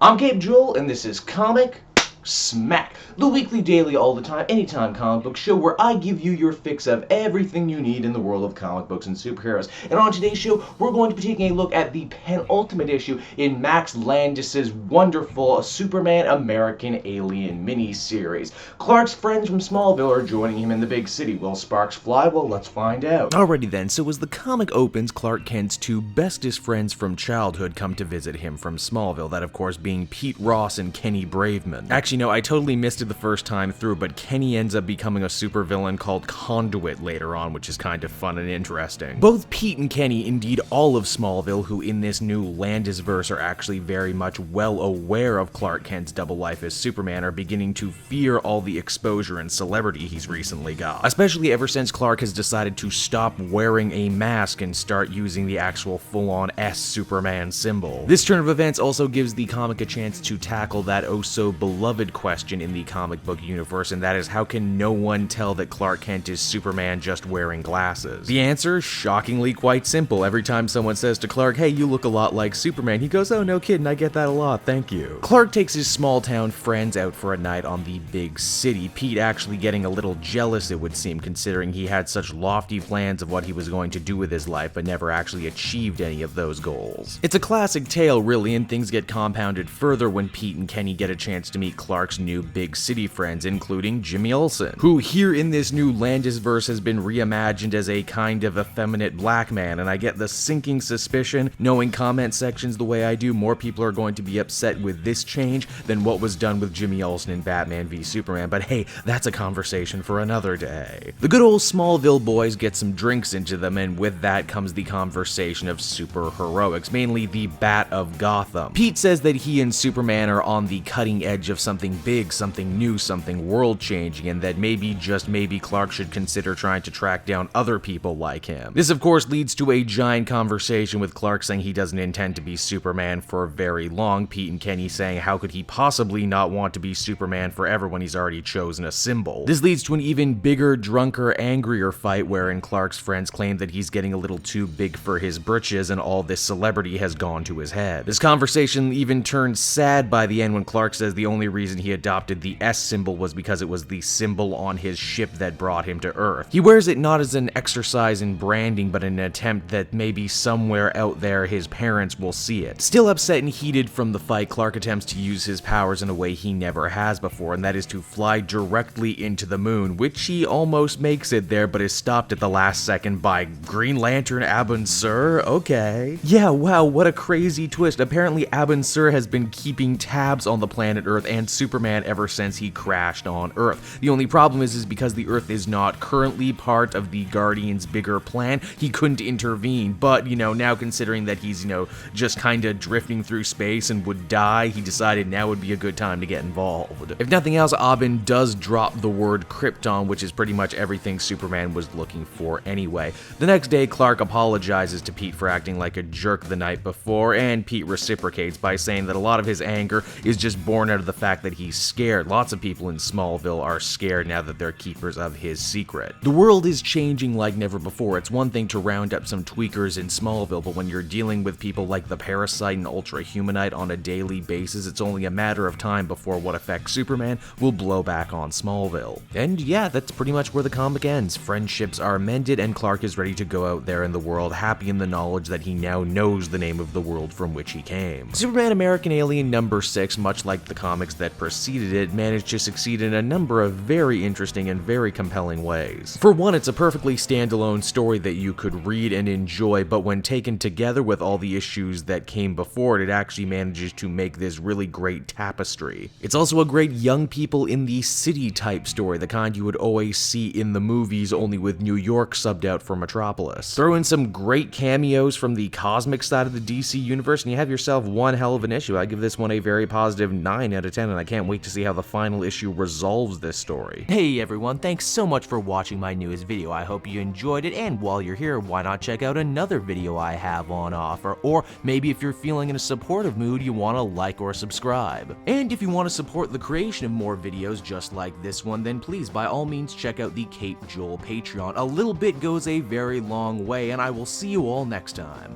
I'm Gabe Jewell, and this is Comic Smack, the weekly, daily, all the time, anytime comic book show where I give you your fix of everything you need in the world of comic books and superheroes. And on today's show, we're going to be taking a look at the penultimate issue in Max Landis's wonderful Superman American Alien miniseries. Clark's friends from Smallville are joining him in the big city. Will sparks fly? Well, let's find out. Alrighty then, so as the comic opens, Clark Kent's two bestest friends from childhood come to visit him from Smallville, that of course being Pete Ross and Kenny Braveman. Actually, no, I totally missed it the first time through, but Kenny ends up becoming a supervillain called Conduit later on, which is kind of fun and interesting. Both Pete and Kenny, indeed all of Smallville, who in this new Landisverse are actually very much well aware of Clark Kent's double life as Superman, are beginning to fear all the exposure and celebrity he's recently got. Especially ever since Clark has decided to stop wearing a mask and start using the actual full-on S Superman symbol. This turn of events also gives the comic a chance to tackle that oh-so-beloved question in the comic book universe, and that is, how can no one tell that Clark Kent is Superman just wearing glasses? The answer, shockingly quite simple. Every time someone says to Clark, hey, you look a lot like Superman, he goes, oh, no kidding, I get that a lot, thank you. Clark takes his small town friends out for a night on the big city, Pete actually getting a little jealous, it would seem, considering he had such lofty plans of what he was going to do with his life, but never actually achieved any of those goals. It's a classic tale, really, and things get compounded further when Pete and Kenny get a chance to meet Clark's new big city friends, including Jimmy Olsen, who here in this new Landisverse has been reimagined as a kind of effeminate black man, and I get the sinking suspicion, knowing comment sections the way I do, more people are going to be upset with this change than what was done with Jimmy Olsen in Batman v Superman, but hey, that's a conversation for another day. The good old Smallville boys get some drinks into them, and with that comes the conversation of super heroics, mainly the Bat of Gotham. Pete says that he and Superman are on the cutting edge of something big, something new, something world-changing, and that maybe, just maybe, Clark should consider trying to track down other people like him. This of course leads to a giant conversation with Clark saying he doesn't intend to be Superman for very long, Pete and Kenny saying how could he possibly not want to be Superman forever when he's already chosen a symbol. This leads to an even bigger, drunker, angrier fight wherein Clark's friends claim that he's getting a little too big for his britches and all this celebrity has gone to his head. This conversation even turns sad by the end when Clark says the only reason he adopted the S symbol was because it was the symbol on his ship that brought him to Earth. He wears it not as an exercise in branding, but in an attempt that maybe somewhere out there his parents will see it. Still upset and heated from the fight, Clark attempts to use his powers in a way he never has before, and that is to fly directly into the moon, which he almost makes it there, but is stopped at the last second by Green Lantern Abin Sur? Okay. Yeah, wow, what a crazy twist. Apparently Abin Sur has been keeping tabs on the planet Earth and Superman ever since he crashed on Earth. The only problem is because the Earth is not currently part of the Guardians' bigger plan, he couldn't intervene, but, now considering that he's, just kinda drifting through space and would die, he decided now would be a good time to get involved. If nothing else, Abin does drop the word Krypton, which is pretty much everything Superman was looking for anyway. The next day, Clark apologizes to Pete for acting like a jerk the night before, and Pete reciprocates by saying that a lot of his anger is just born out of the fact that he's scared. Lots of people in Smallville are scared now that they're keepers of his secret. The world is changing like never before. It's one thing to round up some tweakers in Smallville, but when you're dealing with people like the Parasite and Ultra Humanite on a daily basis, it's only a matter of time before what affects Superman will blow back on Smallville. And yeah, that's pretty much where the comic ends. Friendships are mended, and Clark is ready to go out there in the world, happy in the knowledge that he now knows the name of the world from which he came. Superman American Alien number 6, much like the comics that preceded it, managed to succeed in a number of very interesting and very compelling ways. For one, it's a perfectly standalone story that you could read and enjoy, but when taken together with all the issues that came before it, it actually manages to make this really great tapestry. It's also a great young people in the city type story, the kind you would always see in the movies, only with New York subbed out for Metropolis. Throw in some great cameos from the cosmic side of the DC universe, and you have yourself one hell of an issue. I give this one a very positive 9 out of 10, and I can't wait to see how the final issue resolves this story. Hey everyone, thanks so much for watching my newest video. I hope you enjoyed it, and while you're here, why not check out another video I have on offer, or maybe if you're feeling in a supportive mood, you want to like or subscribe. And if you want to support the creation of more videos just like this one, then please by all means check out the Cape Joel Patreon. A little bit goes a very long way, and I will see you all next time.